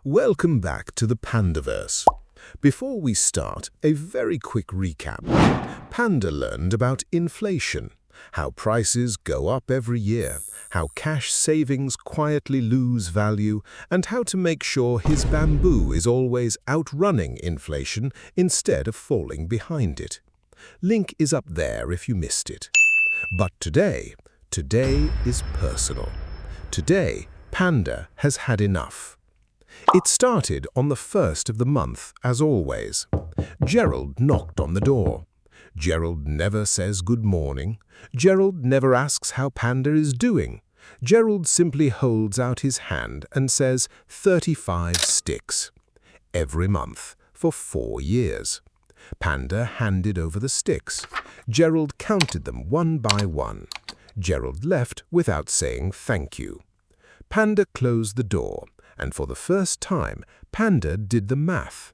Welcome back to the Pandaverse. Before we start, a very quick recap. Panda learned about inflation, how prices go up every year, how cash savings quietly lose value, and how to make sure his bamboo is always outrunning inflation instead of falling behind it. Link is up there if you missed it. But today is personal. Today, Panda has had enough. It started on the first of the month, as always. Gerald knocked on the door. Gerald never says good morning. Gerald never asks how Panda is doing. Gerald simply holds out his hand and says 35 sticks. Every month, for 4 years. Panda handed over the sticks. Gerald counted them one by one. Gerald left without saying thank you. Panda closed the door, and for the first time, Panda did the math.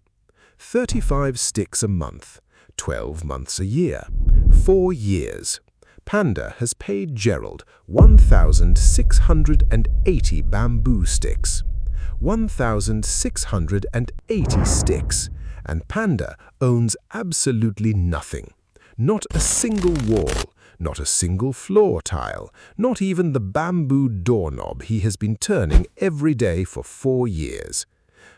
35 sticks a month, 12 months a year, 4 years. Panda has paid Gerald 1,680 bamboo sticks. 1,680 sticks, and Panda owns absolutely nothing. Not a single wall, not a single floor tile, not even the bamboo doorknob he has been turning every day for 4 years.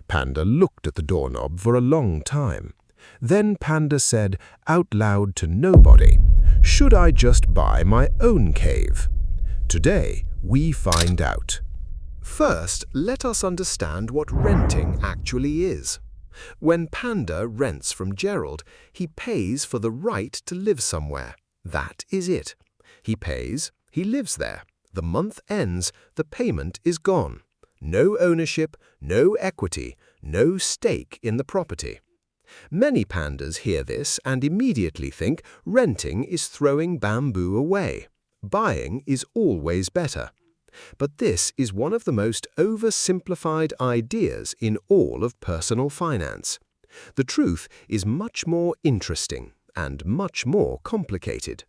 Panda looked at the doorknob for a long time. Then Panda said out loud to nobody, "Should I just buy my own cave?" Today, we find out. First, let us understand what renting actually is. When Panda rents from Gerald, he pays for the right to live somewhere. That is it. He pays, he lives there. The month ends, the payment is gone. No ownership, no equity, no stake in the property. Many pandas hear this and immediately think renting is throwing bamboo away. Buying is always better. But this is one of the most oversimplified ideas in all of personal finance. The truth is much more interesting and much more complicated.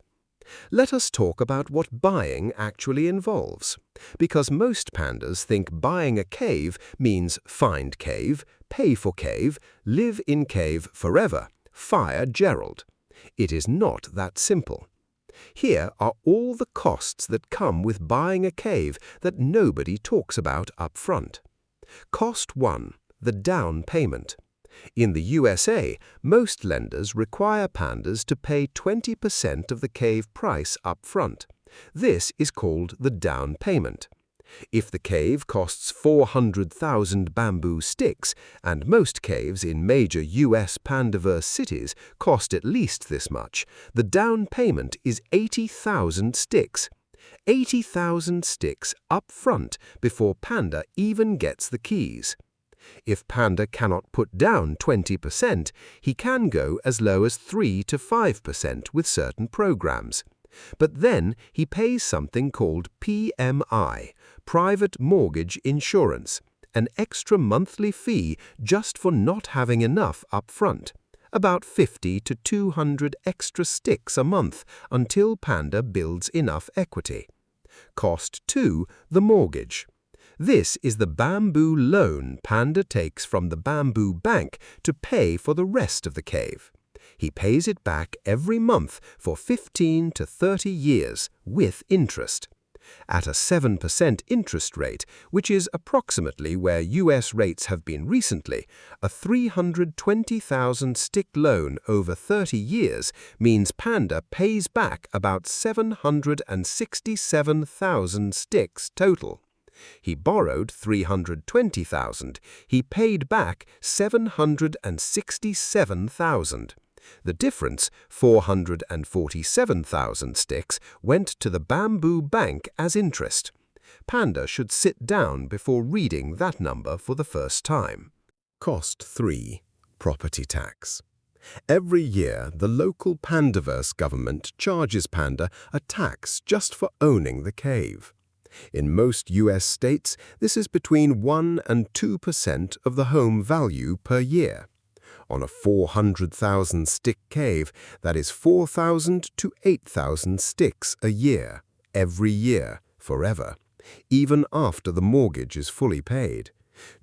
Let us talk about what buying actually involves, because most pandas think buying a cave means find cave, pay for cave, live in cave forever, fire Gerald. It is not that simple. Here are all the costs that come with buying a cave that nobody talks about up front. Cost 1, the down payment. In the USA, most lenders require pandas to pay 20% of the cave price up front. This is called the down payment. If the cave costs 400,000 bamboo sticks, and most caves in major US pandaverse cities cost at least this much, the down payment is 80,000 sticks. 80,000 sticks up front before Panda even gets the keys. If Panda cannot put down 20%, he can go as low as 3 to 5% with certain programs. But then he pays something called PMI, Private Mortgage Insurance, an extra monthly fee just for not having enough up front, about 50 to 200 extra sticks a month until Panda builds enough equity. Cost 2, the mortgage. This is the bamboo loan Panda takes from the bamboo bank to pay for the rest of the cave. He pays it back every month for 15 to 30 years with interest. At a 7% interest rate, which is approximately where US rates have been recently, a 320,000 stick loan over 30 years means Panda pays back about 767,000 sticks total. He borrowed 320,000. He paid back 767,000. The difference, 447,000 sticks, went to the bamboo bank as interest. Panda should sit down before reading that number for the first time. Cost 3, property tax. Every year, the local Pandaverse government charges Panda a tax just for owning the cave. In most US states, this is between 1 and 2% of the home value per year. On a 400,000 stick cave, that is 4,000 to 8,000 sticks a year, every year, forever, even after the mortgage is fully paid.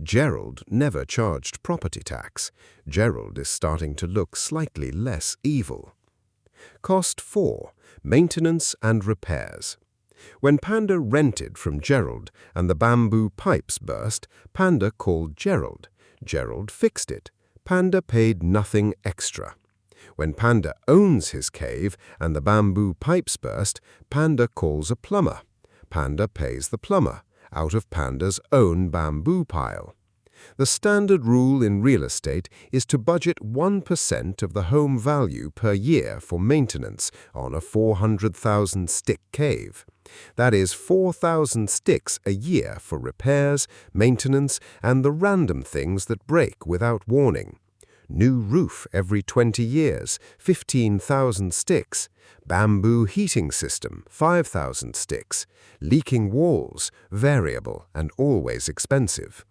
Gerald never charged property tax. Gerald is starting to look slightly less evil. Cost 4. Maintenance and repairs. When Panda rented from Gerald and the bamboo pipes burst, Panda called Gerald. Gerald fixed it. Panda paid nothing extra. When Panda owns his cave and the bamboo pipes burst, Panda calls a plumber. Panda pays the plumber out of Panda's own bamboo pile. The standard rule in real estate is to budget 1% of the home value per year for maintenance on a 400,000 stick cave. That is 4,000 sticks a year for repairs, maintenance, and the random things that break without warning. New roof every 20 years, 15,000 sticks. Bamboo heating system, 5,000 sticks. Leaking walls, variable and always expensive.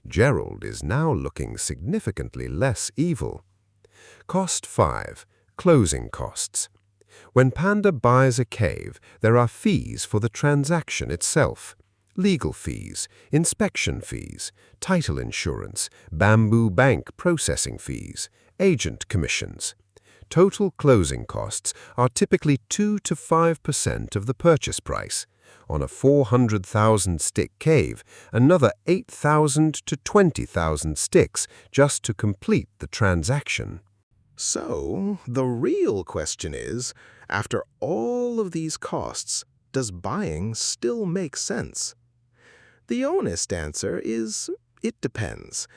Gerald is now looking significantly less evil. Cost 5. Closing costs. When Panda buys a cave, there are fees for the transaction itself. Legal fees, inspection fees, title insurance, bamboo bank processing fees, agent commissions. Total closing costs are typically 2 to 5% of the purchase price. On a 400,000 stick cave, another 8,000 to 20,000 sticks just to complete the transaction. So, the real question is, after all of these costs, does buying still make sense? The honest answer is, it depends.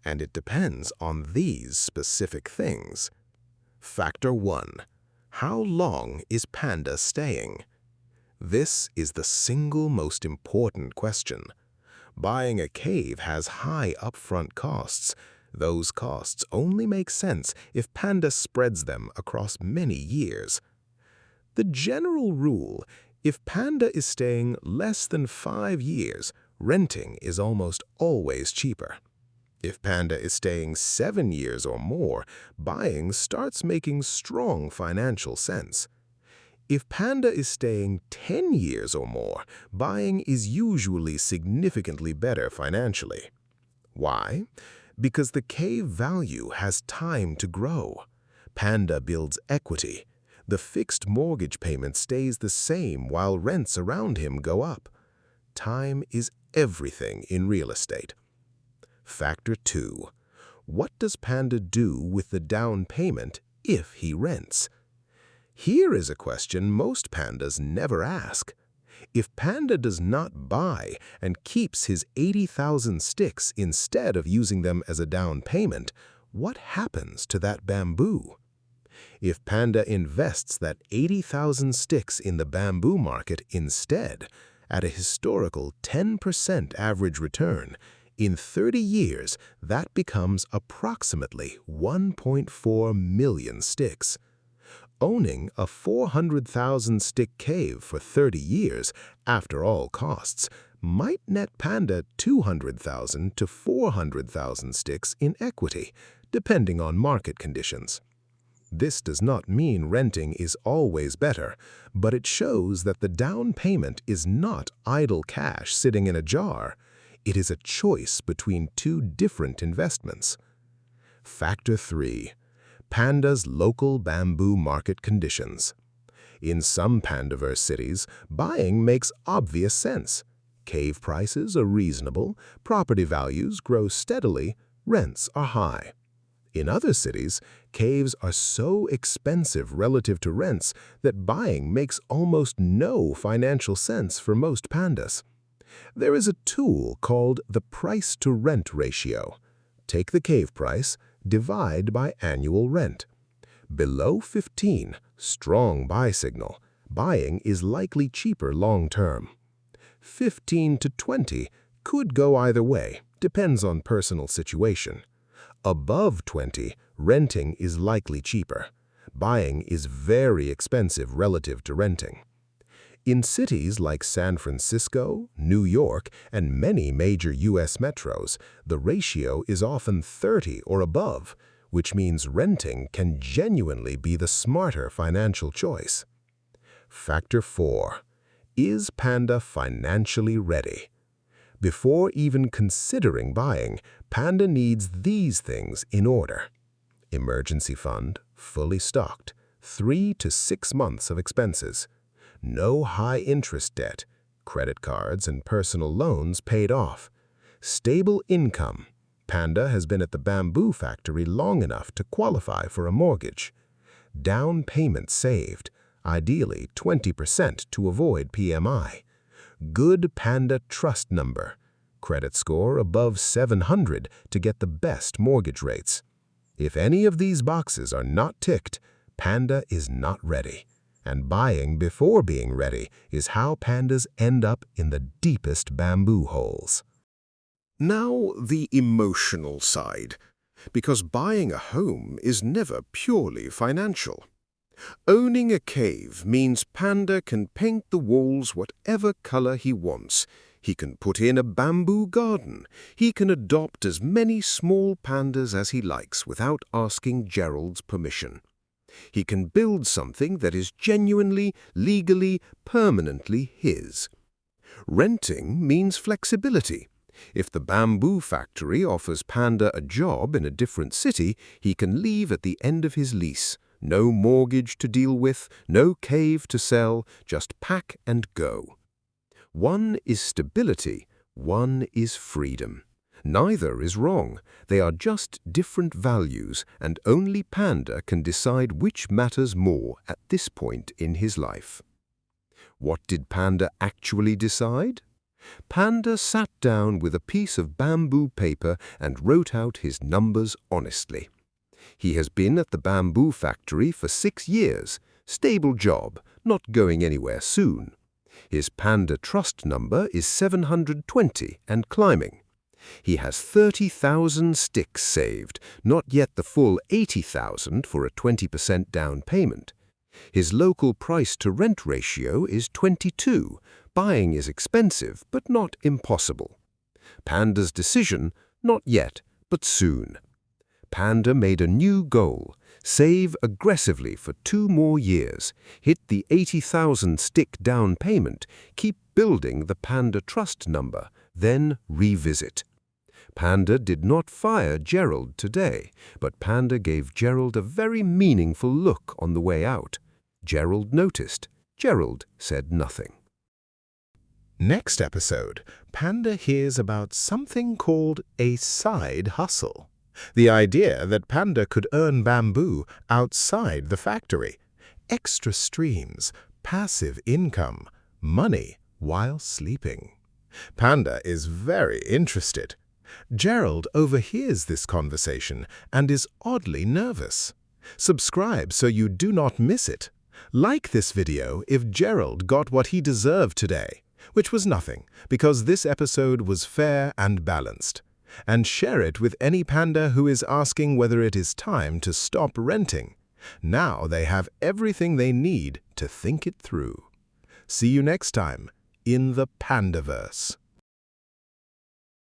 And it depends on these specific things. Factor 1. How long is Panda staying? This is the single most important question. Buying a cave has high upfront costs. Those costs only make sense if Panda spreads them across many years. The general rule, if Panda is staying less than 5 years, renting is almost always cheaper. If Panda is staying 7 years or more, buying starts making strong financial sense. If Panda is staying 10 years or more, buying is usually significantly better financially. Why? Because the cave value has time to grow. Panda builds equity. The fixed mortgage payment stays the same while rents around him go up. Time is everything in real estate. Factor 2. What does Panda do with the down payment if he rents? Here is a question most pandas never ask. If Panda does not buy and keeps his 80,000 sticks instead of using them as a down payment, what happens to that bamboo? If Panda invests that 80,000 sticks in the bamboo market instead, at a historical 10% average return, in 30 years that becomes approximately 1.4 million sticks. Owning a 400,000 stick cave for 30 years, after all costs, might net Panda 200,000 to 400,000 sticks in equity, depending on market conditions. This does not mean renting is always better, but it shows that the down payment is not idle cash sitting in a jar. It is a choice between two different investments. Factor 3. Panda's local bamboo market conditions. In some Pandaverse cities, buying makes obvious sense. Cave prices are reasonable, property values grow steadily, rents are high. In other cities, caves are so expensive relative to rents that buying makes almost no financial sense for most pandas. There is a tool called the price-to-rent ratio. Take the cave price, divide by annual rent. Below 15, strong buy signal. Buying is likely cheaper long-term. 15 to 20 could go either way, depends on personal situation. Above 20, renting is likely cheaper. Buying is very expensive relative to renting. In cities like San Francisco, New York, and many major U.S. metros, the ratio is often 30 or above, which means renting can genuinely be the smarter financial choice. Factor 4. Is Panda financially ready? Before even considering buying, Panda needs these things in order. Emergency fund, fully stocked, 3 to 6 months of expenses. No high-interest debt, credit cards and personal loans paid off. Stable income. Panda has been at the bamboo factory long enough to qualify for a mortgage. Down payment saved, ideally 20% to avoid PMI. Good Panda trust number. Credit score above 700 to get the best mortgage rates. If any of these boxes are not ticked, Panda is not ready. And buying before being ready is how pandas end up in the deepest bamboo holes. Now the emotional side, because buying a home is never purely financial. Owning a cave means Panda can paint the walls whatever color he wants. He can put in a bamboo garden. He can adopt as many small pandas as he likes without asking Gerald's permission. He can build something that is genuinely, legally, permanently his. Renting means flexibility. If the bamboo factory offers Panda a job in a different city, he can leave at the end of his lease. No mortgage to deal with, no cave to sell, just pack and go. One is stability, one is freedom. Neither is wrong. They are just different values, and only Panda can decide which matters more at this point in his life. What did Panda actually decide? Panda sat down with a piece of bamboo paper and wrote out his numbers honestly. He has been at the bamboo factory for 6 years. Stable job, not going anywhere soon. His Panda trust number is 720 and climbing. He has 30,000 sticks saved, not yet the full 80,000 for a 20% down payment. His local price-to-rent ratio is 22. Buying is expensive, but not impossible. Panda's decision, not yet, but soon. Panda made a new goal. Save aggressively for 2 more years, hit the 80,000 stick down payment, keep building the Panda trust number, then revisit. Panda did not fire Gerald today, but Panda gave Gerald a very meaningful look on the way out. Gerald noticed. Gerald said nothing. Next episode, Panda hears about something called a side hustle. The idea that Panda could earn bamboo outside the factory. Extra streams, passive income, money while sleeping. Panda is very interested. Gerald overhears this conversation and is oddly nervous. Subscribe so you do not miss it. Like this video if Gerald got what he deserved today, which was nothing, because this episode was fair and balanced. And share it with any panda who is asking whether it is time to stop renting. Now they have everything they need to think it through. See you next time in the Pandaverse.